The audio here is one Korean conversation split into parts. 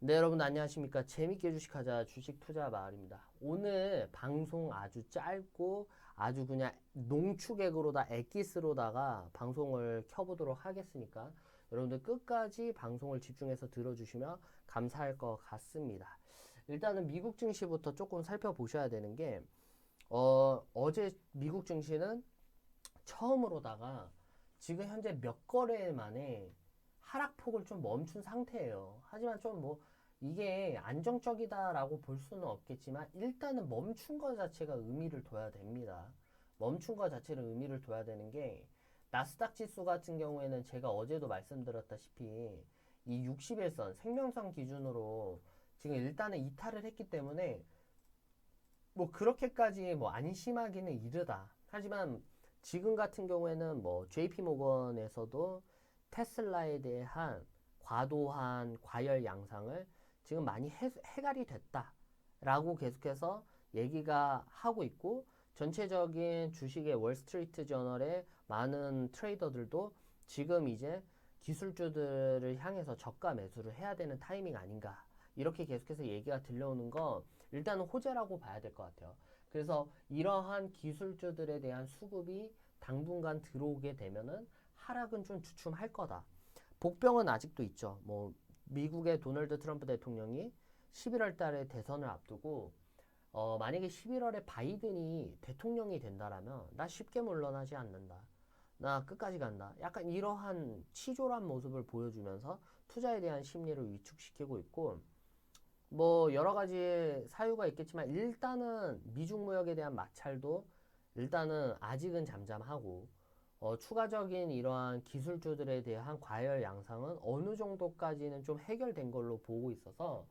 네, 여러분 안녕하십니까. 재밌게 주식하자 주식 투자 마을입니다. 오늘 방송 아주 짧고 아주 그냥 농축액으로다 엑기스로다가 방송을 켜보도록 하겠으니까 여러분들 끝까지 방송을 집중해서 들어주시면 감사할 것 같습니다. 일단은 미국 증시부터 조금 살펴보셔야 되는 게 어제 미국 증시는 처음으로다가 지금 현재 몇 거래 만에 하락폭을 좀 멈춘 상태예요. 하지만 좀 뭐 이게 안정적이다라고 볼 수는 없겠지만 일단은 멈춘 것 자체가 의미를 둬야 됩니다. 멈춘 것 자체를 의미를 둬야 되는 게 나스닥 지수 같은 경우에는 제가 어제도 말씀드렸다시피 이 61선 생명선 기준으로 지금 일단은 이탈을 했기 때문에 뭐 그렇게까지 뭐 안심하기는 이르다. 하지만 지금 같은 경우에는 뭐 JP 모건에서도 테슬라에 대한 과도한 과열 양상을 지금 많이 해갈이 됐다라고 계속해서 얘기가 하고 있고 전체적인 주식의 월스트리트 저널의 많은 트레이더들도 지금 이제 기술주들을 향해서 저가 매수를 해야 되는 타이밍 아닌가 이렇게 계속해서 얘기가 들려오는 거 일단은 호재라고 봐야 될 것 같아요. 그래서 이러한 기술주들에 대한 수급이 당분간 들어오게 되면은 하락은 좀 주춤할 거다. 복병은 아직도 있죠. 뭐 미국의 도널드 트럼프 대통령이 11월 달에 대선을 앞두고 만약에 11월에 바이든이 대통령이 된다라면 나 쉽게 물러나지 않는다. 나 끝까지 간다. 약간 이러한 치졸한 모습을 보여주면서 투자에 대한 심리를 위축시키고 있고 뭐 여러 가지 사유가 있겠지만 일단은 미중 무역에 대한 마찰도 일단은 아직은 잠잠하고 추가적인 이러한 기술주들에 대한 과열 양상은 어느 정도까지는 좀 해결된 걸로 보고 있어서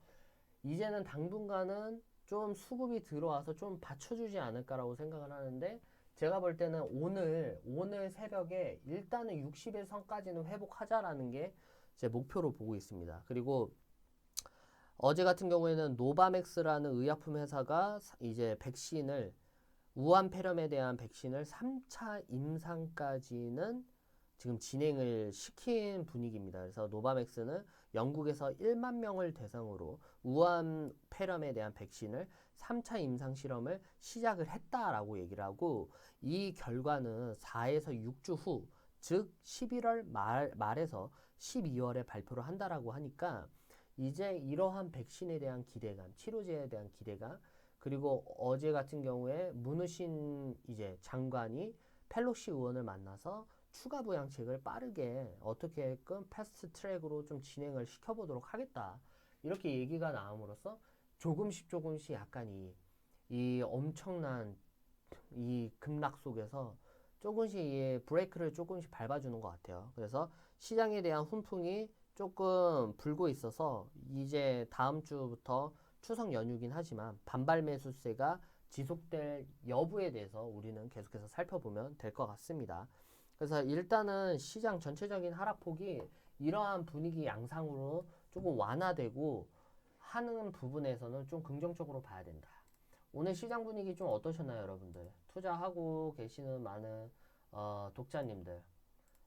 이제는 당분간은 좀 수급이 들어와서 좀 받쳐주지 않을까라고 생각을 하는데 제가 볼 때는 오늘 새벽에 일단은 60일선까지는 회복하자라는 게 제 목표로 보고 있습니다. 그리고 어제 같은 경우에는 노바맥스라는 의약품 회사가 이제 백신을 우한 폐렴에 대한 백신을 3차 임상까지는 지금 진행을 시킨 분위기입니다. 그래서 노바맥스는 영국에서 1만 명을 대상으로 우한 폐렴에 대한 백신을 3차 임상 실험을 시작을 했다라고 얘기를 하고 이 결과는 4에서 6주 후, 즉 11월 말에서 12월에 발표를 한다라고 하니까 이제 이러한 백신에 대한 기대감, 치료제에 대한 기대감, 그리고 어제 같은 경우에 문우신 이제 장관이 펠로시 의원을 만나서 추가 부양책을 빠르게 어떻게끔 패스트 트랙으로 좀 진행을 시켜보도록 하겠다. 이렇게 얘기가 나옴으로써 조금씩 약간 이 엄청난 이 급락 속에서 조금씩 이 브레이크를 조금씩 밟아주는 것 같아요. 그래서 시장에 대한 훈풍이 조금 불고 있어서 이제 다음 주부터 추석 연휴긴 하지만 반발 매수세가 지속될 여부에 대해서 우리는 계속해서 살펴보면 될 것 같습니다. 그래서 일단은 시장 전체적인 하락폭이 이러한 분위기 양상으로 조금 완화되고 하는 부분에서는 좀 긍정적으로 봐야 된다. 오늘 시장 분위기 좀 어떠셨나요, 여러분들? 투자하고 계시는 많은 독자님들.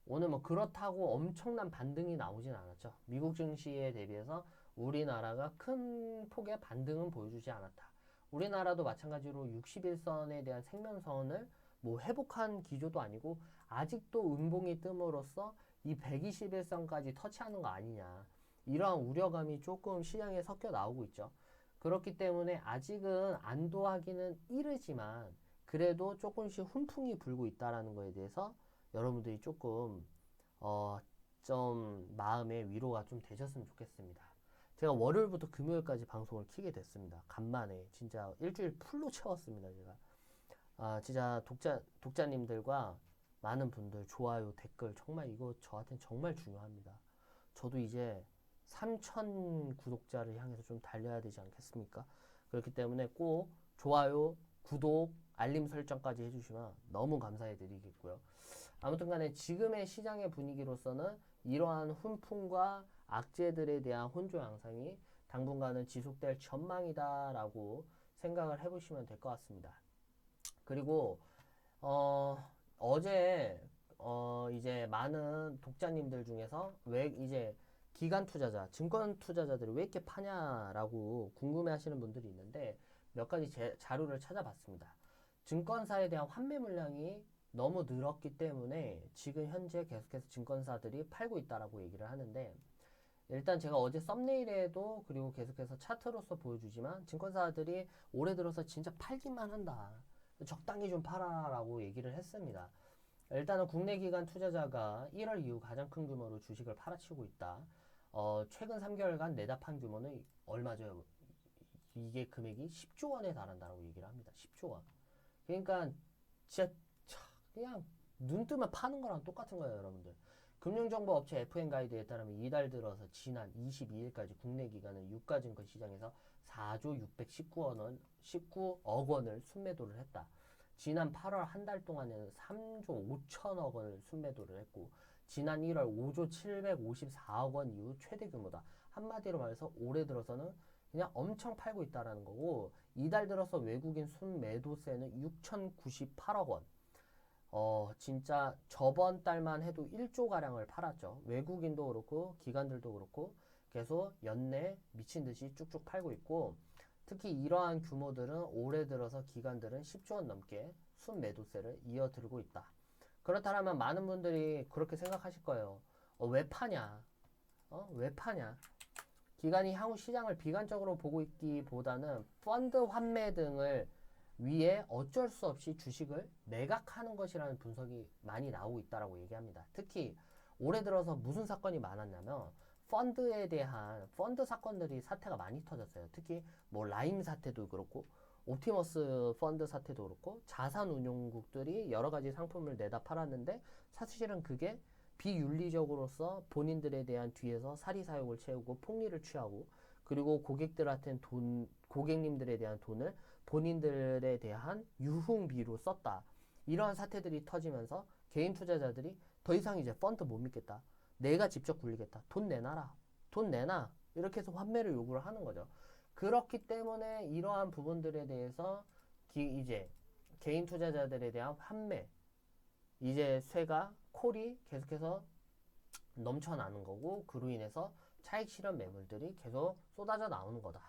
오늘 뭐 그렇다고 엄청난 반등이 나오진 않았죠. 미국 증시에 대비해서 우리나라가 큰 폭의 반등은 보여주지 않았다. 우리나라도 마찬가지로 61선에 대한 생명선을 뭐 회복한 기조도 아니고 아직도 음봉이 뜸으로써 이 121선까지 터치하는 거 아니냐. 이러한 우려감이 조금 시장에 섞여 나오고 있죠. 그렇기 때문에 아직은 안도하기는 이르지만 그래도 조금씩 훈풍이 불고 있다라는 거에 대해서 여러분들이 조금 어, 좀 마음의 위로가 좀 되셨으면 좋겠습니다. 제가 월요일부터 금요일까지 방송을 키게 됐습니다. 간만에 진짜 일주일 풀로 채웠습니다. 제가 진짜 독자님들과 많은 분들 좋아요 댓글 정말 이거 저한테는 정말 중요합니다. 저도 이제 3천 구독자를 향해서 좀 달려야 되지 않겠습니까? 그렇기 때문에 꼭 좋아요, 구독, 알림 설정까지 해주시면 너무 감사해 드리겠고요. 아무튼 간에 지금의 시장의 분위기로서는 이러한 훈풍과 악재들에 대한 혼조 양상이 당분간은 지속될 전망이다라고 생각을 해보시면 될 것 같습니다. 그리고 어, 어제 이제 많은 독자님들 중에서 왜 이제 기관 투자자, 증권 투자자들이 왜 이렇게 파냐라고 궁금해 하시는 분들이 있는데 몇 가지 자료를 찾아봤습니다. 증권사에 대한 환매 물량이 너무 늘었기 때문에 지금 현재 계속해서 증권사들이 팔고 있다라고 얘기를 하는데 일단 제가 어제 썸네일에도 그리고 계속해서 차트로서 보여주지만 증권사들이 올해 들어서 진짜 팔기만 한다. 적당히 좀 팔아라고 얘기를 했습니다. 일단은 국내 기관 투자자가 1월 이후 가장 큰 규모로 주식을 팔아치우고 있다. 최근 3개월간 내다판 규모는 얼마죠? 이게 금액이 10조 원에 달한다고 얘기를 합니다. 10조 원. 그러니까 진짜 그냥 눈 뜨면 파는 거랑 똑같은 거예요, 여러분들. 금융정보업체 FN가이드에 따르면 이달 들어서 지난 22일까지 국내 기관은 유가증권 시장에서 4조 19억 원을 순매도를 했다. 지난 8월 한 달 동안에는 3조 5천억 원을 순매도를 했고 지난 1월 5조 754억 원 이후 최대 규모다. 한마디로 말해서 올해 들어서는 그냥 엄청 팔고 있다라는 거고 이달 들어서 외국인 순매도세는 6,098억 원. 진짜 저번 달만 해도 1조 가량을 팔았죠. 외국인도 그렇고 기관들도 그렇고 계속 연내 미친 듯이 쭉쭉 팔고 있고 특히 이러한 규모들은 올해 들어서 기관들은 10조 원 넘게 순매도세를 이어들고 있다. 그렇다면 많은 분들이 그렇게 생각하실 거예요. 왜 파냐? 왜 파냐? 기관이 향후 시장을 비관적으로 보고 있기보다는 펀드 환매 등을 위해 어쩔 수 없이 주식을 매각하는 것이라는 분석이 많이 나오고 있다라고 얘기합니다. 특히 올해 들어서 무슨 사건이 많았냐면 펀드에 대한 펀드 사건들이 사태가 많이 터졌어요. 특히 뭐 라임 사태도 그렇고 옵티머스 펀드 사태도 그렇고 자산운용국들이 여러 가지 상품을 내다 팔았는데 사실은 그게 비윤리적으로서 본인들에 대한 뒤에서 사리사욕을 채우고 폭리를 취하고 그리고 고객님들에 대한 돈을 본인들에 대한 유흥비로 썼다. 이러한 사태들이 터지면서 개인 투자자들이 더 이상 이제 펀드 못 믿겠다. 내가 직접 굴리겠다. 돈 내놔라. 돈 내놔. 이렇게 해서 환매를 요구를 하는 거죠. 그렇기 때문에 이러한 부분들에 대해서 이제 개인 투자자들에 대한 환매 이제 콜이 계속해서 넘쳐나는 거고 그로 인해서 차익 실현 매물들이 계속 쏟아져 나오는 거다.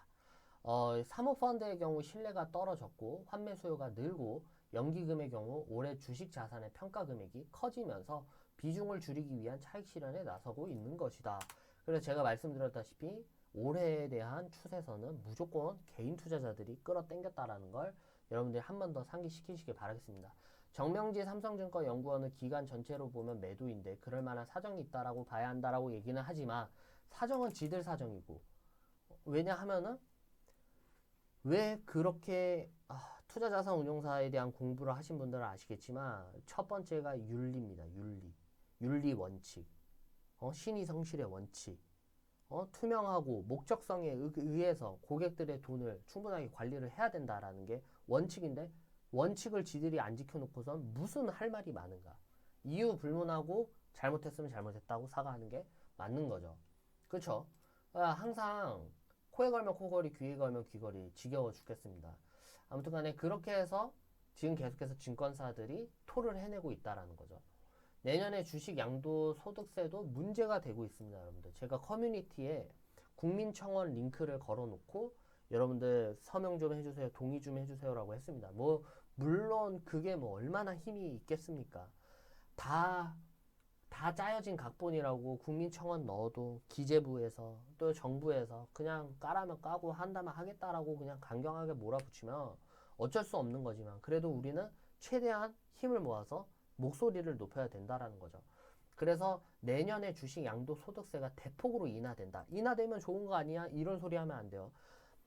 사모펀드의 경우 신뢰가 떨어졌고 환매 수요가 늘고 연기금의 경우 올해 주식 자산의 평가 금액이 커지면서 비중을 줄이기 위한 차익 실현에 나서고 있는 것이다. 그래서 제가 말씀드렸다시피 올해에 대한 추세선은 무조건 개인 투자자들이 끌어당겼다라는 걸 여러분들이 한 번 더 상기시키시길 바라겠습니다. 정명지 삼성증권 연구원은 기간 전체로 보면 매도인데 그럴 만한 사정이 있다라고 봐야 한다라고 얘기는 하지만 사정은 지들 사정이고 왜냐하면은 왜 그렇게 투자자산운용사에 대한 공부를 하신 분들은 아시겠지만 첫 번째가 윤리입니다. 윤리 원칙, 신의 성실의 원칙, 투명하고 목적성에 의해서 고객들의 돈을 충분하게 관리를 해야 된다라는 게 원칙인데 원칙을 지들이 안 지켜놓고선 무슨 할 말이 많은가? 이유 불문하고 잘못했으면 잘못했다고 사과하는 게 맞는 거죠. 그렇죠? 항상 코에 걸면 코걸이, 귀에 걸면 귀걸이 지겨워 죽겠습니다. 아무튼 간에 그렇게 해서 지금 계속해서 증권사들이 토를 해내고 있다라는 거죠. 내년에 주식 양도소득세도 문제가 되고 있습니다, 여러분들. 제가 커뮤니티에 국민청원 링크를 걸어놓고 여러분들 서명 좀 해주세요, 동의 좀 해주세요라고 했습니다. 물론 그게 얼마나 힘이 있겠습니까? 다 짜여진 각본이라고 국민청원 넣어도 기재부에서 또 정부에서 그냥 까라면 까고 한다면 하겠다라고 그냥 강경하게 몰아붙이면 어쩔 수 없는 거지만 그래도 우리는 최대한 힘을 모아서 목소리를 높여야 된다라는 거죠. 그래서 내년에 주식 양도소득세가 대폭으로 인하된다. 인하되면 좋은 거 아니야? 이런 소리 하면 안 돼요.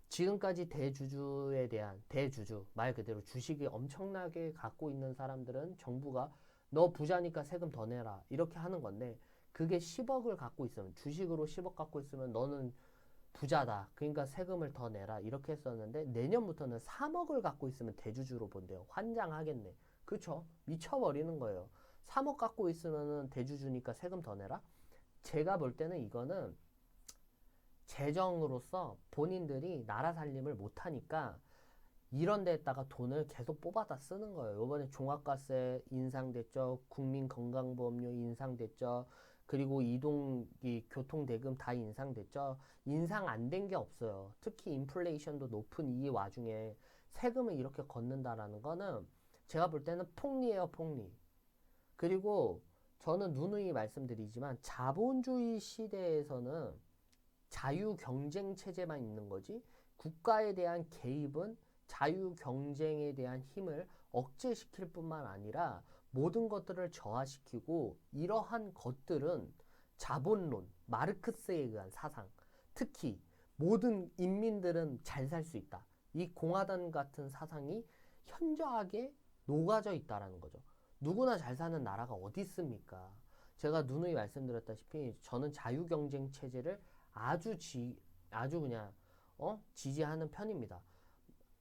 지금까지 대주주에 대한 대주주 말 그대로 주식이 엄청나게 갖고 있는 사람들은 정부가 너 부자니까 세금 더 내라 이렇게 하는 건데 그게 10억을 갖고 있으면 주식으로 10억 갖고 있으면 너는 부자다 그러니까 세금을 더 내라 이렇게 했었는데 내년부터는 3억을 갖고 있으면 대주주로 본대요. 환장하겠네. 그쵸? 미쳐버리는 거예요. 3억 갖고 있으면 대주주니까 세금 더 내라? 제가 볼 때는 이거는 재정으로서 본인들이 나라 살림을 못하니까 이런 데에다가 돈을 계속 뽑아다 쓰는 거예요. 이번에 종합과세 인상됐죠. 국민건강보험료 인상됐죠. 그리고 이 교통 대금 다 인상됐죠. 인상 안 된 게 없어요. 특히 인플레이션도 높은 이 와중에 세금을 이렇게 걷는다라는 거는 제가 볼 때는 폭리예요, 폭리. 그리고 저는 누누이 말씀드리지만 자본주의 시대에서는 자유 경쟁 체제만 있는 거지 국가에 대한 개입은 자유 경쟁에 대한 힘을 억제시킬 뿐만 아니라 모든 것들을 저하시키고 이러한 것들은 자본론, 마르크스에 의한 사상, 특히 모든 인민들은 잘 살 수 있다. 이 공화당 같은 사상이 현저하게 녹아져 있다라는 거죠. 누구나 잘 사는 나라가 어디 있습니까? 제가 누누이 말씀드렸다시피 저는 자유 경쟁 체제를 아주 아주 그냥 지지하는 편입니다.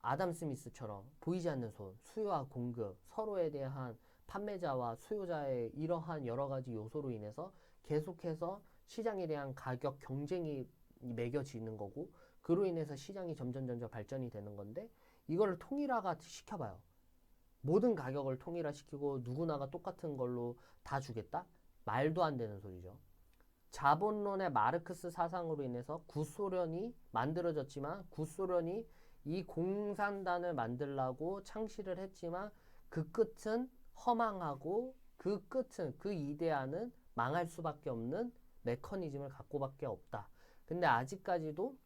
아담 스미스처럼 보이지 않는 손, 수요와 공급, 서로에 대한 판매자와 수요자의 이러한 여러 가지 요소로 인해서 계속해서 시장에 대한 가격 경쟁이 매겨지는 거고 그로 인해서 시장이 점점 발전이 되는 건데 이거를 통일화가 시켜봐요. 모든 가격을 통일화시키고 누구나가 똑같은 걸로 다 주겠다? 말도 안 되는 소리죠. 자본론의 마르크스 사상으로 인해서 구소련이 만들어졌지만 구소련이 이 공산당을 만들라고 창시를 했지만 그 끝은 허망하고 그 끝은 그 이데아는 망할 수밖에 없는 메커니즘을 갖고밖에 없다. 근데 아직까지도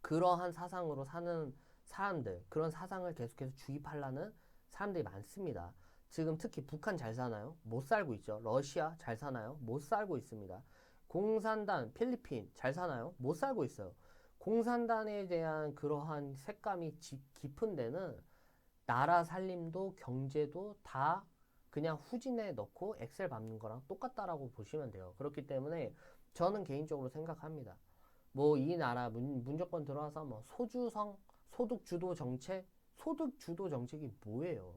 그러한 사상으로 사는 사람들, 그런 사상을 계속해서 주입하려는 사람들이 많습니다. 지금 특히 북한 잘 사나요? 못 살고 있죠. 러시아 잘 사나요? 못 살고 있습니다. 공산당, 필리핀 잘 사나요? 못 살고 있어요. 공산당에 대한 그러한 색감이 깊은 데는 나라 살림도 경제도 다 그냥 후진에 넣고 엑셀 밟는 거랑 똑같다라고 보시면 돼요. 그렇기 때문에 저는 개인적으로 생각합니다. 뭐 이 나라 문정권 들어와서 뭐 소주성, 소득주도 정책, 소득주도 정책이 뭐예요?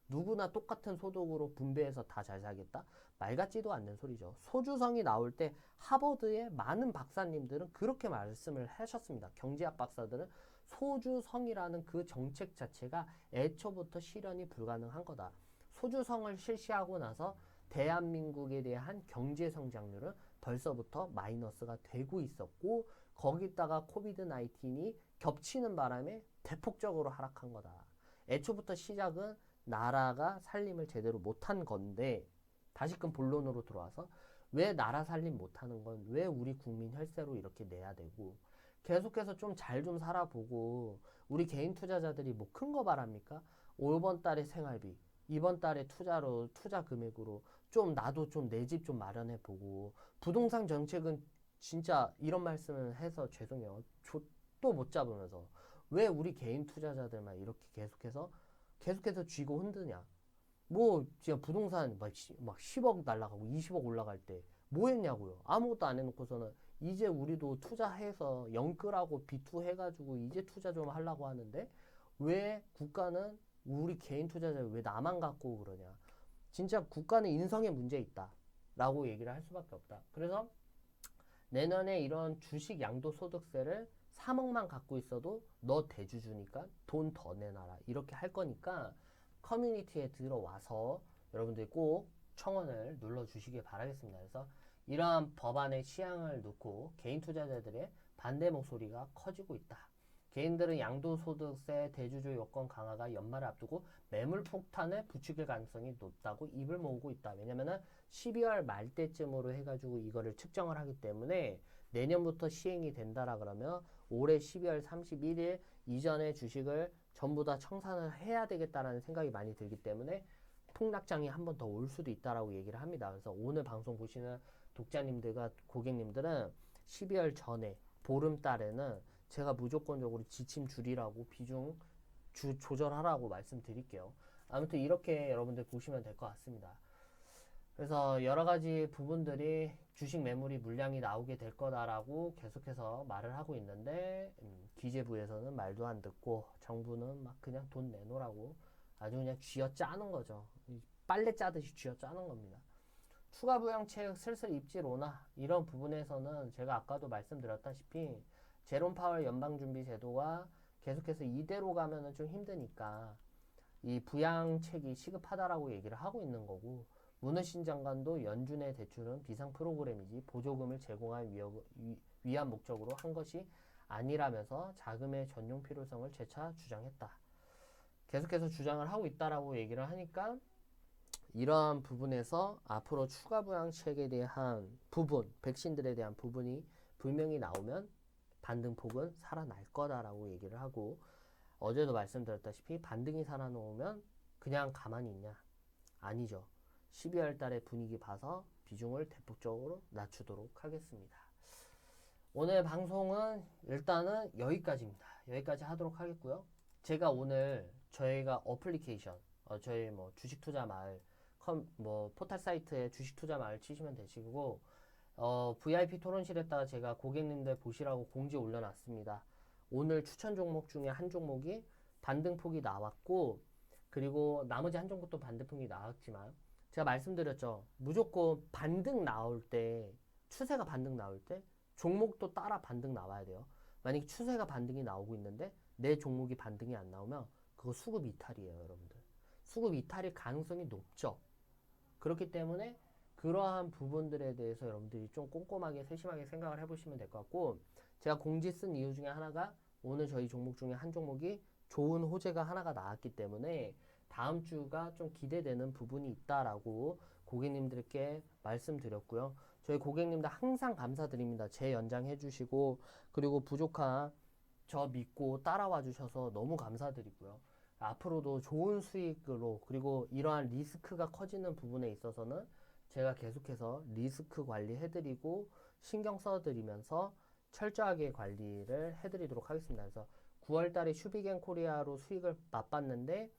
누구나 똑같은 소득으로 분배해서 다 잘 살겠다? 말 같지도 않는 소리죠. 소주성이 나올 때 하버드의 많은 박사님들은 그렇게 말씀을 하셨습니다. 경제학 박사들은 소주성이라는 그 정책 자체가 애초부터 실현이 불가능한 거다. 소주성을 실시하고 나서 대한민국에 대한 경제 성장률은 벌써부터 마이너스가 되고 있었고 거기다가 코비드 19이 겹치는 바람에 대폭적으로 하락한 거다. 애초부터 시작은 나라가 살림을 제대로 못한 건데 다시금 본론으로 들어와서 왜 나라 살림 못하는 건 왜 우리 국민 혈세로 이렇게 내야 되고 계속해서 좀 잘 좀 살아보고 우리 개인 투자자들이 뭐 큰 거 바랍니까? 이번 달에 생활비, 이번 달에 투자 금액으로 좀 나도 좀 내 집 좀 마련해 보고 부동산 정책은 진짜 이런 말씀을 해서 죄송해요. 족도 못 잡으면서 왜 우리 개인 투자자들만 이렇게 계속해서 쥐고 흔드냐? 뭐 진짜 부동산 막 10억 날라가고 20억 올라갈 때 뭐 했냐고요? 아무것도 안 해놓고서는 이제 우리도 투자해서 영끌하고 비투 해가지고 이제 투자 좀 하려고 하는데 왜 국가는 우리 개인 투자자를 왜 나만 갖고 그러냐? 진짜 국가는 인성에 문제 있다. 라고 얘기를 할 수밖에 없다. 그래서 내년에 이런 주식 양도소득세를 3억만 갖고 있어도 너 대주주니까 돈 더 내놔라. 이렇게 할 거니까 커뮤니티에 들어와서 여러분들이 꼭 청원을 눌러주시길 바라겠습니다. 그래서 이러한 법안의 취향을 놓고 개인 투자자들의 반대 목소리가 커지고 있다. 개인들은 양도소득세 대주주 요건 강화가 연말을 앞두고 매물 폭탄을 부추길 가능성이 높다고 입을 모으고 있다. 왜냐면은 12월 말 때쯤으로 해가지고 이거를 측정을 하기 때문에 내년부터 시행이 된다라 그러면 올해 12월 31일 이전에 주식을 전부 다 청산을 해야 되겠다라는 생각이 많이 들기 때문에 폭락장이 한 번 더 올 수도 있다라고 얘기를 합니다. 그래서 오늘 방송 보시는 독자님들과 고객님들은 12월 전에 보름달에는 제가 무조건적으로 지침 줄이라고 비중 조절하라고 말씀드릴게요. 아무튼 이렇게 여러분들 보시면 될 것 같습니다. 그래서 여러 가지 부분들이 주식 매물이 물량이 나오게 될 거다라고 계속해서 말을 하고 있는데 기재부에서는 말도 안 듣고 정부는 막 그냥 돈 내놓으라고 아주 그냥 쥐어 짜는 거죠. 빨래 짜듯이 쥐어 짜는 겁니다. 추가 부양책 슬슬 입질 오나 이런 부분에서는 제가 아까도 말씀드렸다시피 제롬 파월 연방준비제도가 계속해서 이대로 가면은 좀 힘드니까 이 부양책이 시급하다라고 얘기를 하고 있는 거고 문우신 장관도 연준의 대출은 비상 프로그램이지 보조금을 제공할 위한 목적으로 한 것이 아니라면서 자금의 전용 필요성을 재차 주장했다. 계속해서 주장을 하고 있다라고 얘기를 하니까 이러한 부분에서 앞으로 추가 부양책에 대한 부분, 백신들에 대한 부분이 분명히 나오면 반등폭은 살아날 거다라고 얘기를 하고, 어제도 말씀드렸다시피 반등이 살아놓으면 그냥 가만히 있냐? 아니죠. 12월 달에 분위기 봐서 비중을 대폭적으로 낮추도록 하겠습니다. 오늘 방송은 일단은 여기까지입니다. 여기까지 하도록 하겠고요. 제가 오늘 저희가 어플리케이션, 저희 뭐 주식 투자 마을, 포털 사이트에 주식 투자 마을 치시면 되시고, VIP 토론실에다가 제가 고객님들 보시라고 공지 올려놨습니다. 오늘 추천 종목 중에 한 종목이 반등폭이 나왔고, 그리고 나머지 한 종목도 반등폭이 나왔지만, 제가 말씀드렸죠. 무조건 반등 나올 때, 추세가 반등 나올 때, 종목도 따라 반등 나와야 돼요. 만약에 추세가 반등이 나오고 있는데, 내 종목이 반등이 안 나오면, 그거 수급 이탈이에요, 여러분들. 수급 이탈일 가능성이 높죠. 그렇기 때문에, 그러한 부분들에 대해서 여러분들이 좀 꼼꼼하게 세심하게 생각을 해보시면 될 것 같고, 제가 공지 쓴 이유 중에 하나가 오늘 저희 종목 중에 한 종목이 좋은 호재가 하나가 나왔기 때문에 다음 주가 좀 기대되는 부분이 있다라고 고객님들께 말씀드렸고요. 저희 고객님들 항상 감사드립니다. 재연장해 주시고, 그리고 부족한 저 믿고 따라와 주셔서 너무 감사드리고요. 앞으로도 좋은 수익으로, 그리고 이러한 리스크가 커지는 부분에 있어서는 제가 계속해서 리스크 관리 해드리고 신경 써드리면서 철저하게 관리를 해드리도록 하겠습니다. 그래서 9월달에 슈비겐 코리아로 수익을 맛봤는데,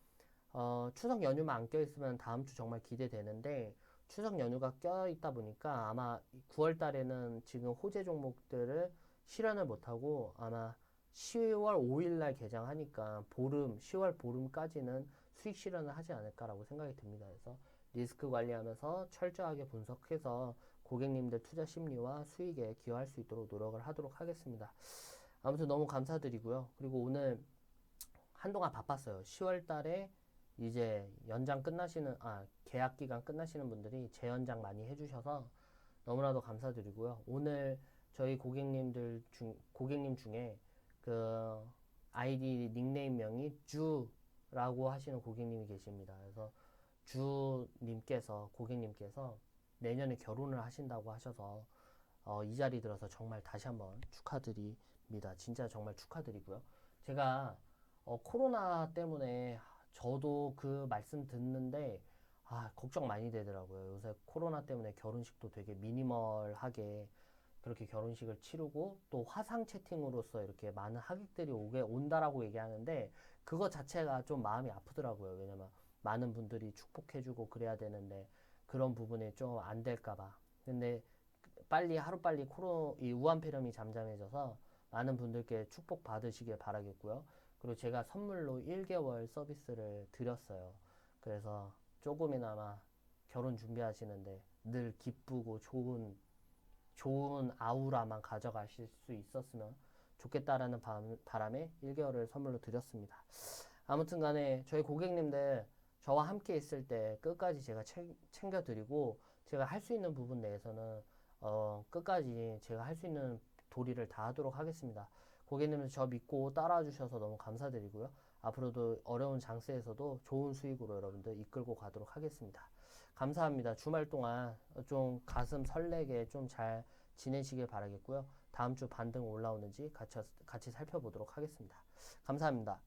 추석 연휴만 안 껴있으면 다음 주 정말 기대되는데, 추석 연휴가 껴있다 보니까 아마 9월달에는 지금 호재 종목들을 실현을 못하고 아마 10월 5일날 개장하니까 10월 보름까지는 수익 실현을 하지 않을까라고 생각이 듭니다. 그래서 리스크 관리하면서 철저하게 분석해서 고객님들 투자 심리와 수익에 기여할 수 있도록 노력을 하도록 하겠습니다. 아무튼 너무 감사드리고요. 그리고 오늘 한동안 바빴어요. 10월 달에 이제 계약 기간 끝나시는 분들이 재연장 많이 해주셔서 너무나도 감사드리고요. 오늘 저희 고객님 중에 그 아이디 닉네임명이 주라고 하시는 고객님이 계십니다. 그래서 고객님께서 내년에 결혼을 하신다고 하셔서 이 자리 들어서 정말 다시 한번 축하드립니다. 진짜 정말 축하드리고요. 제가 코로나 때문에 저도 그 말씀 듣는데 걱정 많이 되더라고요. 요새 코로나 때문에 결혼식도 되게 미니멀하게 그렇게 결혼식을 치르고 또 화상 채팅으로서 이렇게 많은 하객들이 온다라고 얘기하는데 그거 자체가 좀 마음이 아프더라고요. 왜냐면 많은 분들이 축복해주고 그래야 되는데 그런 부분이 좀 안 될까봐. 근데 하루빨리 이 우한폐렴이 잠잠해져서 많은 분들께 축복 받으시길 바라겠고요. 그리고 제가 선물로 1개월 서비스를 드렸어요. 그래서 조금이나마 결혼 준비하시는데 늘 기쁘고 좋은 아우라만 가져가실 수 있었으면 좋겠다라는 바람에 1개월을 선물로 드렸습니다. 아무튼 간에 저희 고객님들 저와 함께 있을 때 끝까지 제가 챙겨드리고 제가 할 수 있는 부분 내에서는 끝까지 제가 할 수 있는 도리를 다 하도록 하겠습니다. 고객님들 저 믿고 따라와 주셔서 너무 감사드리고요. 앞으로도 어려운 장세에서도 좋은 수익으로 여러분들 이끌고 가도록 하겠습니다. 감사합니다. 주말 동안 좀 가슴 설레게 좀 잘 지내시길 바라겠고요. 다음 주 반등 올라오는지 같이 살펴보도록 하겠습니다. 감사합니다.